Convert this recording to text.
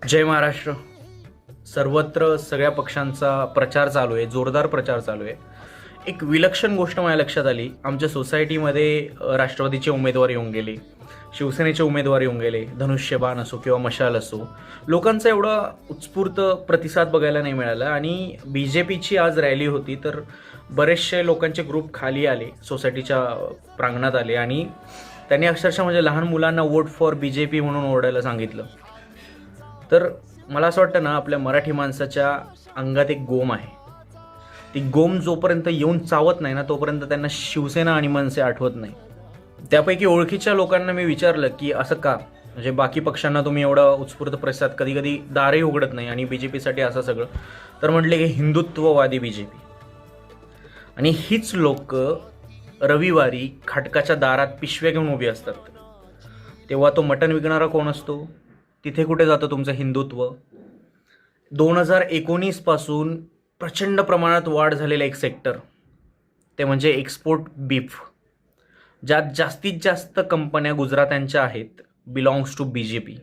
जय महाराष्ट्र. सर्वत्र सगळ्या पक्षांचा प्रचार चालू आहे, जोरदार प्रचार चालू आहे. एक विलक्षण गोष्ट माझ्या लक्षात आली. आमच्या सोसायटीमध्ये राष्ट्रवादीचे उमेदवार येऊन गेले, शिवसेनेचे उमेदवार येऊन गेले, धनुष्यबाण असो किंवा मशाल असो. लोकांचा एवढा उत्स्फूर्त प्रतिसाद बघायला नाही मिळाला. आणि बी जे पीची आज रॅली होती, तर बरेचसे लोकांचे ग्रुप खाली आले, सोसायटीच्या प्रांगणात आले आणि त्यांनी अक्षरशः म्हणजे लहान मुलांना vote for B J P म्हणून ओरडायला सांगितलं. तर मला असं वाटतं ना, आपल्या मराठी माणसाच्या अंगात एक गोम आहे. ती गोम जोपर्यंत येऊन चावत नाही ना, तोपर्यंत त्यांना शिवसेना आणि मनसे आठवत नाही. त्यापैकी ओळखीच्या लोकांना मी विचारलं की असं का, म्हणजे बाकी पक्षांना तुम्ही एवढा उत्स्फूर्त प्रतिसाद, कधी कधी दारही उघडत नाही आणि बीजेपीसाठी असं सगळं. तर म्हटले की हिंदुत्ववादी बीजेपी. आणि हीच लोक रविवारी खाटकाच्या दारात पिशव्या घेऊन उभी असतात. तेव्हा तो मटण विकणारा कोण असतो? तिथे कुठे जातं तुमचं हिंदुत्व? 2019 पासून प्रचंड प्रमाणात वाढ झालेलं एक सेक्टर, ते म्हणजे एक्सपोर्ट बीफ, ज्यात जास्तीत जास्त कंपन्या गुजरात्यांच्या आहेत, belongs to B J P.